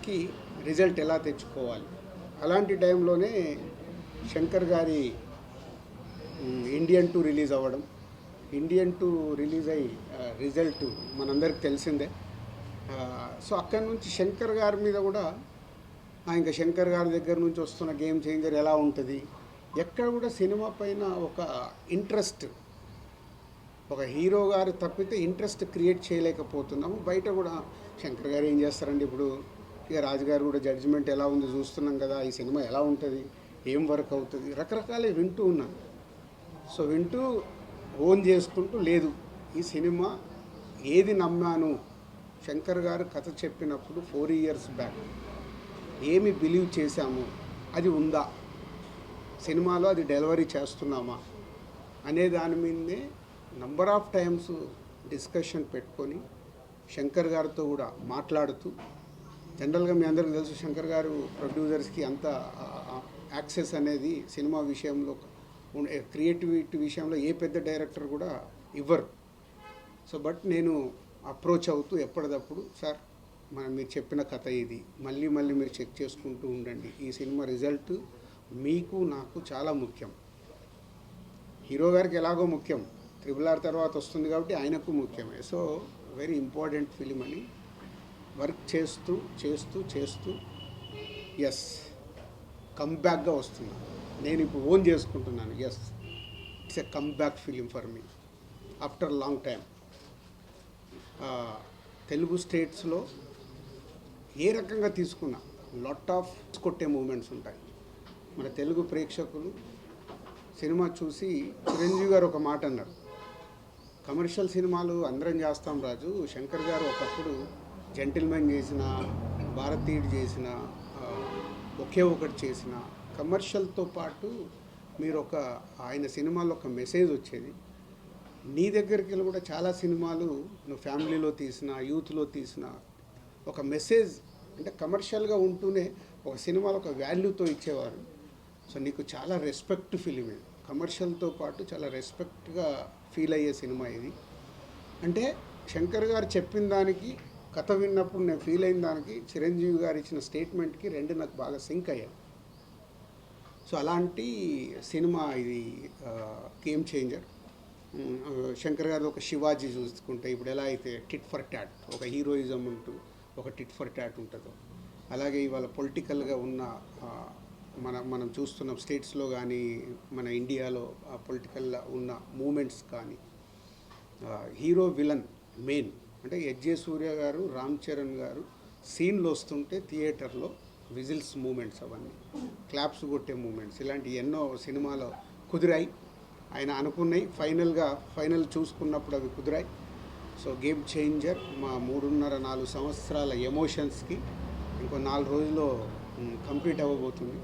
సినిమాకి రిజల్ట్ ఎలా తెచ్చుకోవాలి. అలాంటి టైంలోనే శంకర్ గారి ఇండియన్ 2 రిలీజ్ అవ్వడం. ఇండియన్ 2 రిలీజ్ అయ్యి రిజల్ట్ మనందరికి తెలిసిందే. సో అక్కడి నుంచి శంకర్ గారి మీద కూడా ఇంకా శంకర్ గారి దగ్గర నుంచి వస్తున్న గేమ్ చేంజర్ ఎలా ఉంటుంది, ఎక్కడ కూడా సినిమా పైన ఒక ఇంట్రెస్ట్, ఒక హీరో గారు తప్పితే ఇంట్రెస్ట్ క్రియేట్ చేయలేకపోతున్నాము. బయట కూడా శంకర్ గారు ఏం చేస్తారండి, ఇప్పుడు ఇక రాజుగారు కూడా జడ్జిమెంట్ ఎలా ఉంది చూస్తున్నాం కదా, ఈ సినిమా ఎలా ఉంటుంది, ఏం వర్క్ అవుతుంది, రకరకాలు వింటూ ఉన్నాను. సో వింటూ ఓన్ చేసుకుంటూ లేదు, ఈ సినిమా ఏది నమ్మాను, శంకర్ గారు కథ చెప్పినప్పుడు 4 ఇయర్స్ బ్యాక్ ఏమి బిలీవ్ చేశాము అది ఉందా, సినిమాలో అది డెలివరీ చేస్తున్నామా అనే దాని మీదనే నంబర్ ఆఫ్ టైమ్స్ డిస్కషన్ పెట్టుకొని శంకర్ గారితో కూడా మాట్లాడుతూ, జనరల్గా మీ అందరికీ తెలుసు శంకర్ గారు ప్రొడ్యూసర్స్కి అంత యాక్సెస్ అనేది సినిమా విషయంలో, క్రియేటివిటీ విషయంలో ఏ పెద్ద డైరెక్టర్ కూడా ఇవ్వరు. సో బట్ నేను అప్రోచ్ అవుతూ ఎప్పటికప్పుడు, సార్ మీరు చెప్పిన కథ ఇది, మళ్ళీ మీరు చెక్ చేసుకుంటూ ఉండండి, ఈ సినిమా రిజల్ట్ మీకు నాకు చాలా ముఖ్యం, హీరో గారికి ఎలాగో ముఖ్యం, RRR తర్వాత వస్తుంది కాబట్టి ఆయనకు ముఖ్యమే. సో వెరీ ఇంపార్టెంట్ ఫిలిం అని వర్క్ చేస్తూ చేస్తూ చేస్తూ ఎస్ కమ్బ్యాక్గా వస్తున్నాను. నేను ఇప్పుడు ఓన్ చేసుకుంటున్నాను, yes it's a comeback film for me after long time. Telugu స్టేట్స్లో ఏ రకంగా తీసుకున్నా లాట్ ఆఫ్ కొట్టే మూమెంట్స్ ఉంటాయి. మన తెలుగు ప్రేక్షకులు సినిమా చూసి చిరంజీవి గారు ఒక మాట అన్నారు, కమర్షియల్ సినిమాలు అందరం చేస్తాం రాజు, శంకర్ గారు ఒకప్పుడు జెంటిల్మెన్ చేసిన, భారతీయుడు చేసిన, ఒకే ఒకటి చేసిన, కమర్షియల్తో పాటు మీరు ఆయన సినిమాలో ఒక మెసేజ్ వచ్చేది. నీ దగ్గరికి వెళ్ళి కూడా చాలా సినిమాలు నువ్వు ఫ్యామిలీలో తీసిన, యూత్లో తీసిన ఒక మెసేజ్, అంటే కమర్షియల్గా ఉంటూనే ఒక సినిమాలో ఒక వాల్యూతో ఇచ్చేవారు. సో నీకు చాలా రెస్పెక్ట్ ఫిలిం ఇది, కమర్షియల్తో పాటు చాలా రెస్పెక్ట్గా ఫీల్ అయ్యే సినిమా ఇది. అంటే శంకర్ గారు చెప్పిన దానికి, కథ విన్నప్పుడు నేను ఫీల్ అయిన దానికి, చిరంజీవి గారు ఇచ్చిన స్టేట్మెంట్కి రెండు నాకు బాగా సింక్ అయ్యాయి. సో అలాంటి సినిమా ఇది, గేమ్ చేంజర్. శంకర్ గారు ఒక శివాజీ చూసుకుంటే ఇప్పుడు ఎలా అయితే టిట్ ఫర్ ట్యాట్, ఒక హీరోయిజం ఉంటూ ఒక టిట్ ఫర్ ట్యాట్ ఉంటుందో, అలాగే ఇవాళ పొలిటికల్గా ఉన్న మనం చూస్తున్నాం స్టేట్స్లో కానీ మన ఇండియాలో పొలిటికల్గా ఉన్న మూమెంట్స్ కానీ, హీరో విలన్ మెయిన్ అంటే ఎస్జే సూర్య గారు, రామ్ చరణ్ గారు సీన్లు వస్తుంటే థియేటర్లో విజిల్స్ మూమెంట్స్, అవన్నీ క్లాప్స్ కొట్టే మూమెంట్స్, ఇలాంటి ఎన్నో సినిమాలో కుదిరాయి. ఆయన అనుకున్నాయి ఫైనల్ చూసుకున్నప్పుడు అవి కుదిరాయి. సో గేమ్ చేంజర్ మా 3.5-4 సంవత్సరాల ఎమోషన్స్కి ఇంకో 4 రోజుల్లో కంప్లీట్ అవ్వబోతుంది.